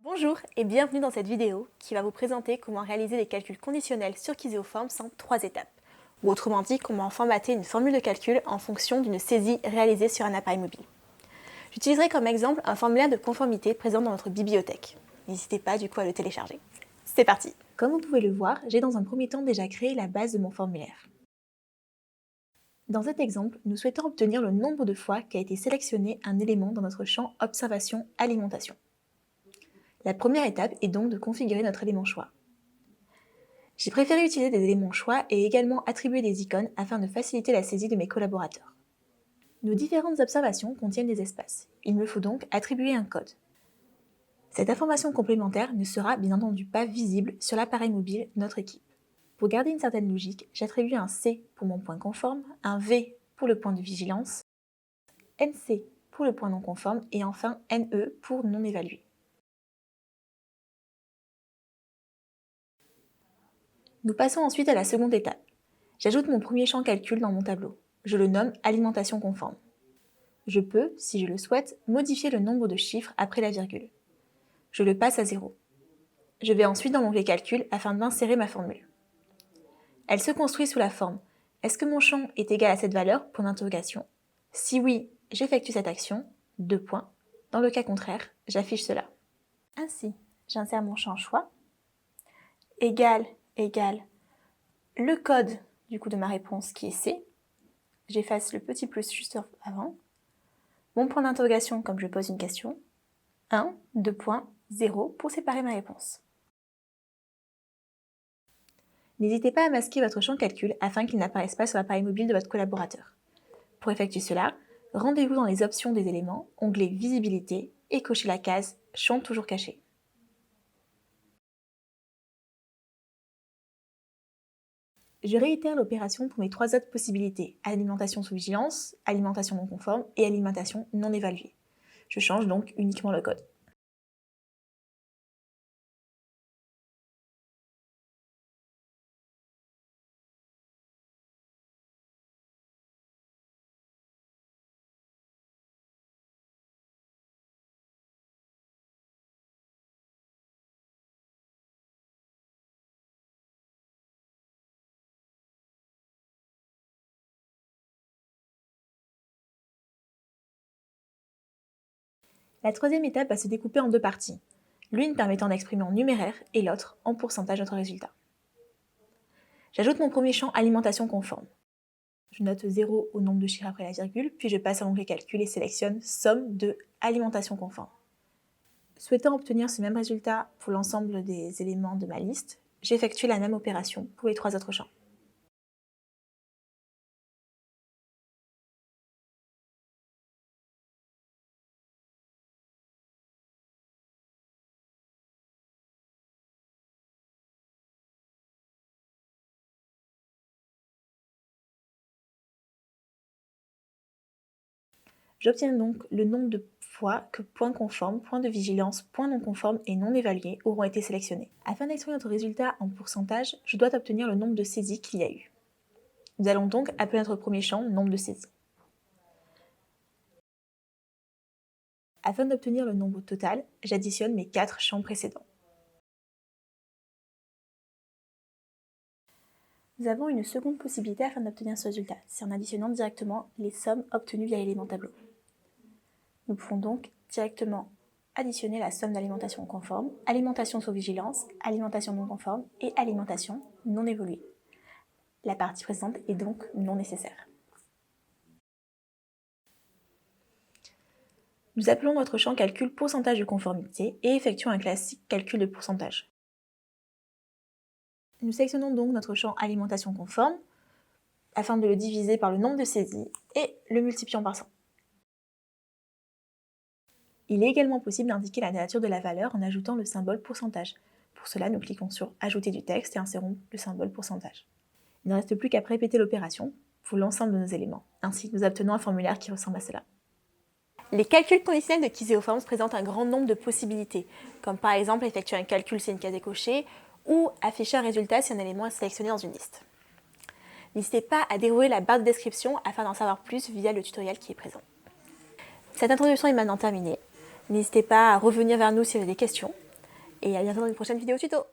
Bonjour et bienvenue dans cette vidéo qui va vous présenter comment réaliser des calculs conditionnels sur Kiséoforms en 3 étapes. Ou autrement dit, comment formater une formule de calcul en fonction d'une saisie réalisée sur un appareil mobile. J'utiliserai comme exemple un formulaire de conformité présent dans notre bibliothèque. N'hésitez pas du coup à le télécharger. C'est parti! Comme vous pouvez le voir, j'ai dans un premier temps déjà créé la base de mon formulaire. Dans cet exemple, nous souhaitons obtenir le nombre de fois qu'a été sélectionné un élément dans notre champ Observation Alimentation. La première étape est donc de configurer notre élément choix. J'ai préféré utiliser des éléments choix et également attribuer des icônes afin de faciliter la saisie de mes collaborateurs. Nos différentes observations contiennent des espaces. Il me faut donc attribuer un code. Cette information complémentaire ne sera bien entendu pas visible sur l'appareil mobile de notre équipe. Pour garder une certaine logique, j'attribue un C pour mon point conforme, un V pour le point de vigilance, NC pour le point non conforme et enfin NE pour non évalué. Nous passons ensuite à la seconde étape. J'ajoute mon premier champ calcul dans mon tableau. Je le nomme alimentation conforme. Je peux, si je le souhaite, modifier le nombre de chiffres après la virgule. Je le passe à 0. Je vais ensuite dans l'onglet calcul afin d'insérer ma formule. Elle se construit sous la forme « Est-ce que mon champ est égal à cette valeur ?» Point d'interrogation. Si oui, j'effectue cette action, 2 points. Dans le cas contraire, j'affiche cela. Ainsi, j'insère mon champ choix, égal, le code du coup de ma réponse qui est C. J'efface le petit plus juste avant. Mon point d'interrogation comme je pose une question. 1, 2 points, 0 pour séparer ma réponse. N'hésitez pas à masquer votre champ calcul afin qu'il n'apparaisse pas sur l'appareil mobile de votre collaborateur. Pour effectuer cela, rendez-vous dans les options des éléments, onglet Visibilité et cochez la case Champ toujours caché. Je réitère l'opération pour mes 3 autres possibilités, alimentation sous vigilance, alimentation non conforme et alimentation non évaluée. Je change donc uniquement le code. La troisième étape va se découper en 2 parties, l'une permettant d'exprimer en numéraire et l'autre en pourcentage notre résultat. J'ajoute mon premier champ alimentation conforme. Je note 0 au nombre de chiffres après la virgule, puis je passe à l'onglet calcul et sélectionne somme de alimentation conforme. Souhaitant obtenir ce même résultat pour l'ensemble des éléments de ma liste, j'effectue la même opération pour les 3 autres champs. J'obtiens donc le nombre de fois que point conforme, point de vigilance, point non conforme et non évalué auront été sélectionnés. Afin d'exprimer notre résultat en pourcentage, je dois obtenir le nombre de saisies qu'il y a eu. Nous allons donc appeler notre premier champ nombre de saisies. Afin d'obtenir le nombre total, j'additionne mes 4 champs précédents. Nous avons une seconde possibilité afin d'obtenir ce résultat, c'est en additionnant directement les sommes obtenues via l'élément tableau. Nous pouvons donc directement additionner la somme d'alimentation conforme, alimentation sous vigilance, alimentation non conforme et alimentation non évoluée. La partie présente est donc non nécessaire. Nous appelons notre champ calcul pourcentage de conformité et effectuons un classique calcul de pourcentage. Nous sélectionnons donc notre champ alimentation conforme afin de le diviser par le nombre de saisies et le multiplions par 100. Il est également possible d'indiquer la nature de la valeur en ajoutant le symbole pourcentage. Pour cela, nous cliquons sur Ajouter du texte et insérons le symbole pourcentage. Il ne reste plus qu'à répéter l'opération pour l'ensemble de nos éléments. Ainsi, nous obtenons un formulaire qui ressemble à cela. Les calculs conditionnels de Kiséoforms présentent un grand nombre de possibilités, comme par exemple effectuer un calcul si une case est cochée, ou afficher un résultat si un élément est sélectionné dans une liste. N'hésitez pas à dérouler la barre de description afin d'en savoir plus via le tutoriel qui est présent. Cette introduction est maintenant terminée. N'hésitez pas à revenir vers nous si vous avez des questions. et à bientôt dans une prochaine vidéo tuto.